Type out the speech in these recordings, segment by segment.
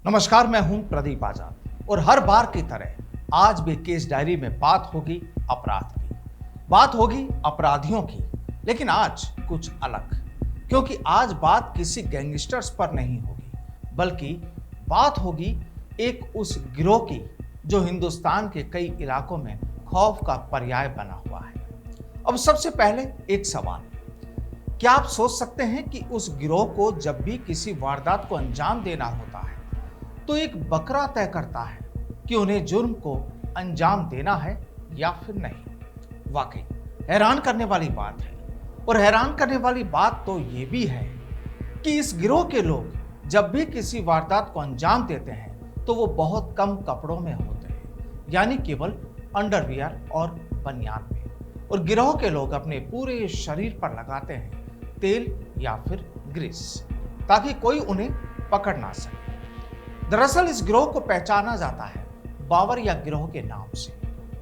नमस्कार, मैं हूं प्रदीप आजाद और हर बार की तरह आज भी केस डायरी में बात होगी अपराध की। बात होगी अपराधियों की, लेकिन आज कुछ अलग। क्योंकि आज बात किसी गैंगस्टर्स पर नहीं होगी, बल्कि बात होगी एक उस गिरोह की जो हिंदुस्तान के कई इलाकों में खौफ का पर्याय बना हुआ है। अब सबसे पहले एक सवाल, क्या आप सोच सकते हैं कि उस गिरोह को जब भी किसी वारदात को अंजाम देना होता है तो एक बकरा तय करता है कि उन्हें जुर्म को अंजाम देना है या फिर नहीं। वाकई हैरान करने वाली बात है। और हैरान करने वाली बात तो ये भी है कि इस गिरोह के लोग जब भी किसी वारदात को अंजाम देते हैं तो वो बहुत कम कपड़ों में होते हैं, यानी केवल अंडरवियर और बनियान में। और गिरोह के लोग अपने पूरे शरीर पर लगाते हैं तेल या फिर ग्रीस, ताकि कोई उन्हें पकड़ ना सके। दरअसल इस गिरोह को पहचाना जाता है बावरिया गिरोह के नाम से,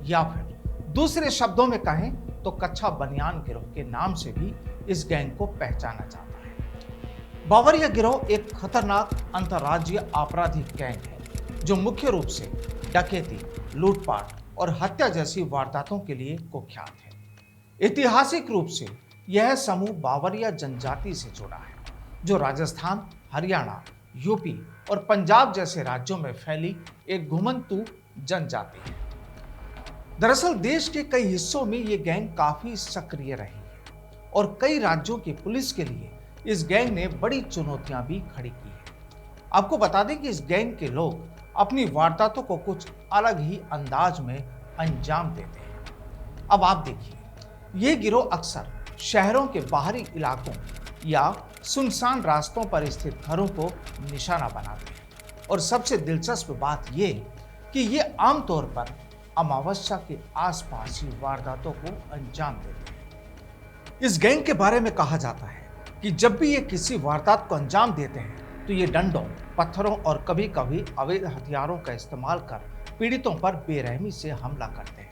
या फिर दूसरे शब्दों में कहें तो कच्छा बनियान गिरोह के नाम से भी इस गैंग को पहचाना जाता है। बावरिया गिरोह एक खतरनाक अंतर्राज्यीय आपराधिक गैंग है जो मुख्य रूप से डकैती, लूटपाट और हत्या जैसी वारदातों के लिए कुख्यात है। ऐतिहासिक रूप से यह समूह बावरिया जनजाति से जुड़ा है, जो राजस्थान, हरियाणा, यूपी और पंजाब जैसे राज्यों में फैली एक घुमंतू जनजाति है। दरअसल देश के कई हिस्सों में ये गैंग काफी सक्रिय रही है और कई राज्यों की पुलिस के लिए इस गैंग ने बड़ी चुनौतियां भी खड़ी की है। आपको बता दें कि इस गैंग के लोग अपनी वारदातों को कुछ अलग ही अंदाज में अंजाम देते हैं। अब आप देखिए, ये गिरोह अक्सर शहरों के बाहरी इलाकों या सुनसान रास्तों पर स्थित घरों को निशाना बनाते हैं। और सबसे दिलचस्प बात यह कि ये आमतौर पर अमावस्या के आसपास ही वारदातों को अंजाम देते हैं। इस गैंग के बारे में कहा जाता है कि जब भी ये किसी वारदात को अंजाम देते हैं तो ये डंडों, पत्थरों और कभी कभी अवैध हथियारों का इस्तेमाल कर पीड़ितों पर बेरहमी से हमला करते हैं,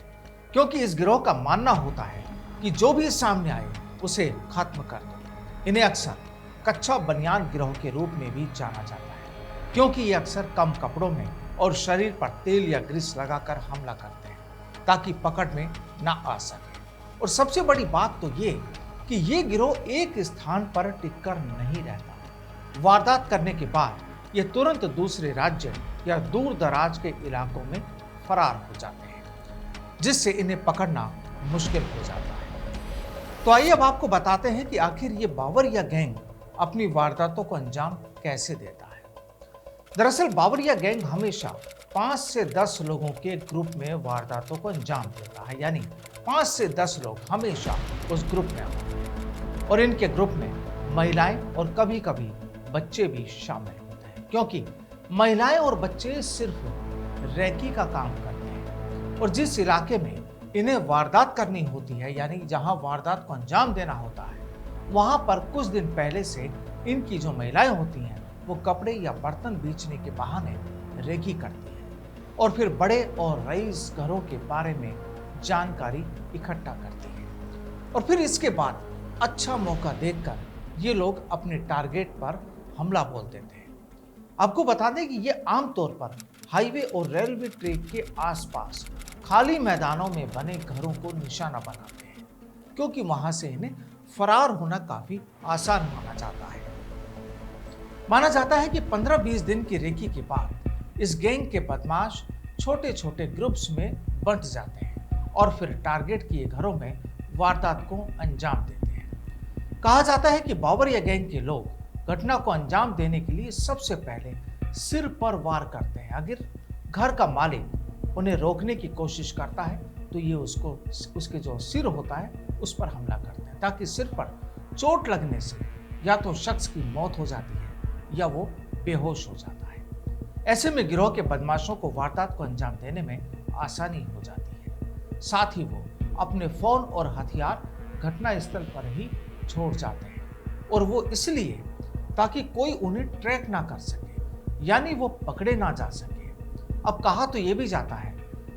क्योंकि इस गिरोह का मानना होता है कि जो भी सामने आए उसे खत्म कर दो। इन्हें अक्सर कच्छा बनियान गिरोह के रूप में भी जाना जाता है, क्योंकि ये अक्सर कम कपड़ों में और शरीर पर तेल या ग्रीस लगाकर हमला करते हैं ताकि पकड़ में ना आ सके। और सबसे बड़ी बात तो ये कि ये गिरोह एक स्थान पर टिककर नहीं रहता। वारदात करने के बाद ये तुरंत दूसरे राज्य या दूर दराज के इलाकों में फरार हो जाते हैं, जिससे इन्हें पकड़ना मुश्किल हो जाता है। तो आइए अब आपको बताते हैं कि आखिर ये बावरिया गैंग अपनी वारदातों को अंजाम कैसे देता है। दरअसल बावरिया गैंग हमेशा 5 से 10 लोगों के ग्रुप में वारदातों को अंजाम देता है, यानी 5 से 10 लोग हमेशा उस ग्रुप में होते हैं। और इनके ग्रुप में महिलाएं और कभी कभी बच्चे भी शामिल होते हैं, क्योंकि महिलाएं और बच्चे सिर्फ रेकी का काम करते हैं। और जिस इलाके में इन्हें वारदात करनी होती है, यानी जहां वारदात को अंजाम देना होता है, वहां पर कुछ दिन पहले से इनकी जो महिलाएं होती हैं वो कपड़े या बर्तन बेचने के बहाने रेकी करती हैं और फिर बड़े और रईस घरों के बारे में जानकारी इकट्ठा करती हैं। और फिर इसके बाद अच्छा मौका देखकर ये लोग अपने टारगेट पर हमला बोल देते हैं। आपको बता दें कि ये आमतौर पर हाईवे और रेलवे ट्रैक के आसपास खाली मैदानों में बने घरों को निशाना बनाते हैं, क्योंकि वहां से इन्हें फरार होना काफी आसान माना जाता है। माना जाता है कि 15-20 दिन की रेकी के बाद इस गैंग के बदमाश छोटे छोटे ग्रुप्स में बंट जाते हैं और फिर टारगेट किए घरों में वारदात को अंजाम देते हैं। कहा जाता है कि बावरिया गैंग के लोग घटना को अंजाम देने के लिए सबसे पहले सिर पर वार करते हैं। अगर घर का मालिक उन्हें रोकने की कोशिश करता है तो ये उसके जो सिर होता है उस पर हमला करते हैं, ताकि सिर पर चोट लगने से या तो शख्स की मौत हो जाती है या वो बेहोश हो जाता है। ऐसे में गिरोह के बदमाशों को वारदात को अंजाम देने में आसानी हो जाती है। साथ ही वो अपने फोन और हथियार घटनास्थल पर ही छोड़ जाते हैं, और वो इसलिए ताकि कोई उन्हें ट्रैक ना कर सके, यानी वो पकड़े ना जा सके। अब कहा तो ये भी जाता है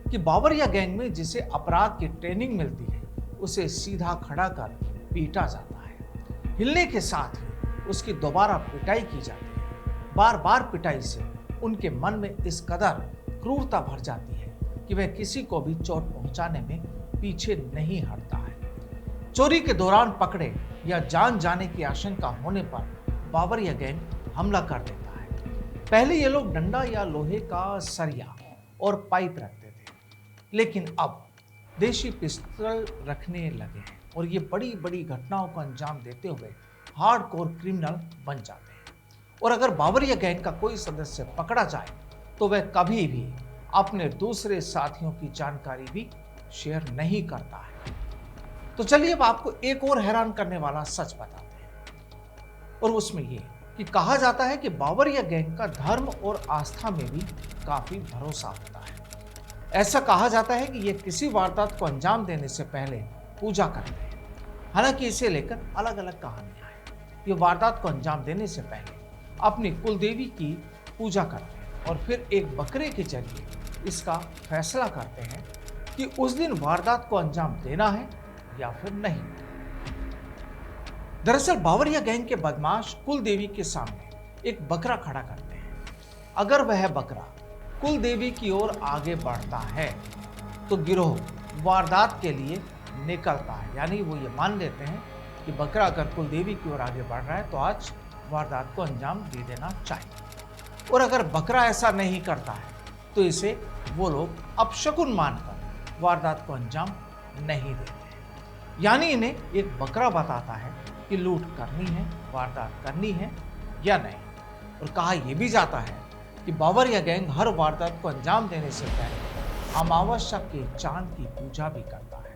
कि बावरिया गैंग में जिसे अपराध की ट्रेनिंग मिलती है उसे सीधा खड़ा कर पीटा जाता है। हिलने के साथ ही उसकी दोबारा पिटाई की जाती है। बार बार पिटाई से उनके मन में इस कदर क्रूरता भर जाती है कि वह किसी को भी चोट पहुंचाने में पीछे नहीं हटता है। चोरी के दौरान पकड़े या जान जाने की आशंका होने पर बावरिया गैंग हमला कर देता है। पहले ये लोग डंडा या लोहे का सरिया और पाइप रखते थे, लेकिन अब देशी पिस्तौल रखने लगे हैं और ये बड़ी बड़ी घटनाओं को अंजाम देते हुए हार्डकोर क्रिमिनल बन जाते हैं। और अगर बावरिया गैंग का कोई सदस्य पकड़ा जाए तो वह कभी भी अपने दूसरे साथियों की जानकारी भी शेयर नहीं करता है। तो चलिए अब आपको एक और हैरान करने वाला सच बताते हैं, और उसमें ये कि कहा जाता है कि बावरिया गैंग का धर्म और आस्था में भी काफी भरोसा होता है। ऐसा कहा जाता है कि ये किसी वारदात को अंजाम देने से पहले पूजा करते हैं। हालांकि इसे लेकर अलग अलग कहानियां हैं। ये वारदात को अंजाम देने से पहले अपनी कुलदेवी की पूजा करते हैं और फिर एक बकरे के जरिए इसका फैसला करते हैं कि उस दिन वारदात को अंजाम देना है या फिर नहीं। दरअसल बावरिया गैंग के बदमाश कुलदेवी के सामने एक बकरा खड़ा करते हैं। अगर वह बकरा कुलदेवी की ओर आगे बढ़ता है तो गिरोह वारदात के लिए निकलता है, यानी वो ये मान लेते हैं कि बकरा अगर कुलदेवी की ओर आगे बढ़ रहा है तो आज वारदात को अंजाम दे देना चाहिए। और अगर बकरा ऐसा नहीं करता है तो इसे वो लोग अपशकुन मानकर वारदात को अंजाम नहीं देते। यानी इन्हें एक बकरा बताता है कि लूट करनी है, वारदात करनी है या नहीं। और कहा यह भी जाता है कि बावरिया गैंग हर वारदात को अंजाम देने से पहले अमावस्या के चांद की पूजा भी करता है।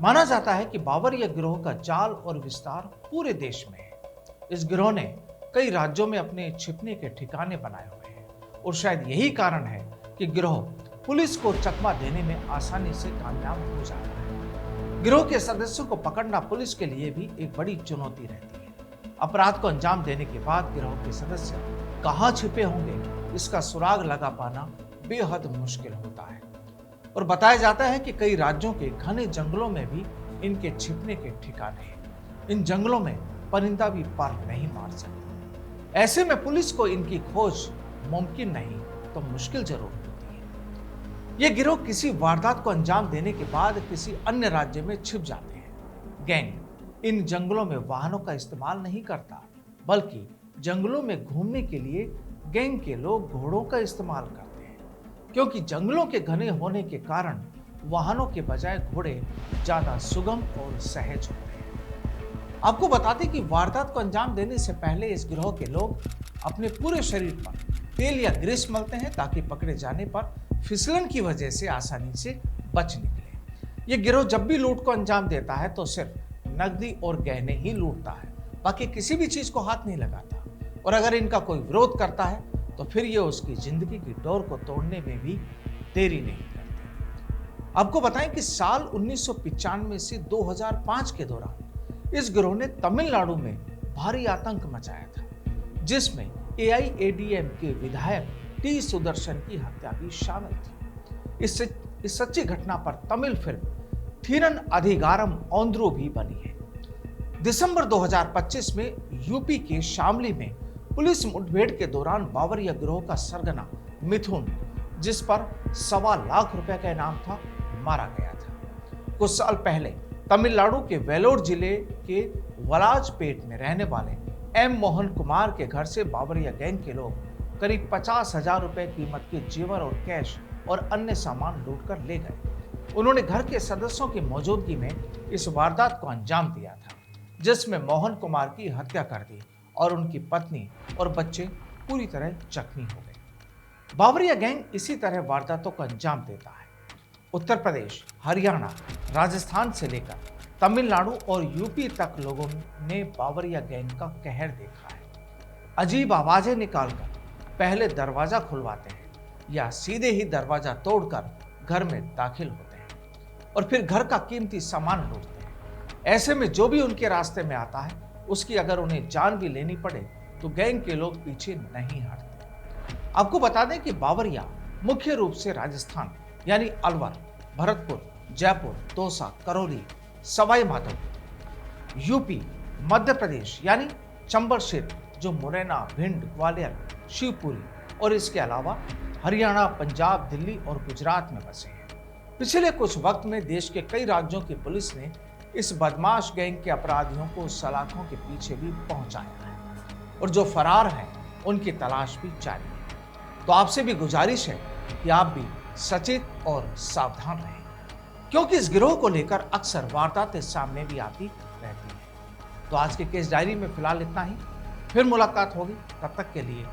माना जाता है कि बावरिया गिरोह का जाल और विस्तार पूरे देश में है। इस गिरोह ने कई राज्यों में अपने छिपने के ठिकाने बनाए हुए हैं और शायद यही कारण है कि गिरोह पुलिस को चकमा देने में आसानी से कामयाब हो जाता है। गिरोह के सदस्यों को पकड़ना पुलिस के लिए भी एक बड़ी चुनौती रहती है। अपराध को अंजाम देने के बाद गिरोह के सदस्य कहां छिपे होंगे, इसका सुराग लगा पाना बेहद मुश्किल होता है। और बताया जाता है कि कई राज्यों के घने जंगलों में भी इनके छिपने के ठिकाने हैं। इन जंगलों में परिंदा भी पर नहीं मार सकता। ऐसे में पुलिस को इनकी खोज मुमकिन नहीं तो मुश्किल जरूर होती है। ये गिरोह किसी वारदात को अंजाम देने के बाद किसी अन्य राज्य में छिप जाते हैं। गैंग इन जंगलों में वाहनों का इस्तेमाल नहीं करता, बल्कि जंगलों में घूमने के लिए गैंग के लोग घोड़ों का इस्तेमाल करते हैं, क्योंकि जंगलों के घने होने के कारण वाहनों के बजाय घोड़े ज्यादा सुगम और सहज होते हैं। आपको बता दें कि वारदात को अंजाम देने से पहले इस गिरोह के लोग अपने पूरे शरीर पर तेल या ग्रीस मलते हैं ताकि पकड़े जाने पर फिसलन की वजह से आसानी से बच निकले। ये गिरोह जब भी लूट को अंजाम देता है तो सिर्फ नकदी और गहने ही लूटता है, बाकी किसी भी चीज को हाथ नहीं लगाता। और अगर इनका कोई विरोध करता है तो फिर ये उसकी जिंदगी की डोर को तोड़ने में भी देरी नहीं करते। आपको बताएं कि साल 1995 से 2005 के दौरान इस गिरोह ने तमिलनाडु में भारी आतंक मचाया था, जिसमें AIADMK विधायक टी सुदर्शन की हत्या भी शामिल थी। इस सच्ची घटना पर तमिल फिल्म थीरन अधिगारम ओंद्रू भी बनी है। दिसंबर 2025 में यूपी के शामली में पुलिस मुठभेड़ के दौरान बावरिया गिरोह का सरगना मिथुन, जिस पर 1.25 लाख रुपए का इनाम था, मारा गया था। कुछ साल पहले तमिलनाडु के वेलोर जिले के वलाजपेट में रहने वाले M मोहन कुमार के घर से बावरिया गैंग के लोग करीब 50,000 रुपए कीमत के जेवर और कैश और अन्य सामान लूटकर ले गए। उन्होंने घर के सदस्यों की मौजूदगी में इस वारदात को अंजाम दिया था, जिसमें मोहन कुमार की हत्या कर दी और उनकी पत्नी और बच्चे पूरी तरह जख्मी हो गए। बावरिया गैंग इसी तरह वारदातों को अंजाम देता है। उत्तर प्रदेश, हरियाणा, राजस्थान से लेकर तमिलनाडु और यूपी तक लोगों ने बावरिया गैंग का कहर देखा है। अजीब आवाजें निकालकर पहले दरवाजा खुलवाते हैं या सीधे ही दरवाजा तोड़कर घर में दाखिल होते हैं और फिर घर का कीमती सामान लूटते हैं। ऐसे में जो भी उनके रास्ते में आता है, उसकी अगर उन्हें जान भी लेनी पड़े तो गैंग के लोग पीछे नहीं हटते। आपको बता दें कि बावरिया मुख्य रूप से राजस्थान यानी अलवर, भरतपुर, जयपुर, दौसा, करौली, सवाई माधोपुर, यूपी, मध्य प्रदेश यानी चंबल क्षेत्र जो मुरैना, भिंड, ग्वालियर, शिवपुरी, और इसके अलावा हरियाणा, पंजाब, दिल्ली और गुजरात में बसे हैं। पिछले कुछ वक्त में देश के कई राज्यों की पुलिस ने इस बदमाश गैंग के अपराधियों को सलाखों के पीछे भी पहुंचाया है और जो फरार हैं उनकी तलाश भी जारी है। तो आपसे भी गुजारिश है कि आप भी सचेत और सावधान रहें, क्योंकि इस गिरोह को लेकर अक्सर वारदातें सामने भी आती रहती हैं। तो आज के केस डायरी में फिलहाल इतना ही, फिर मुलाकात होगी, तब तक के लिए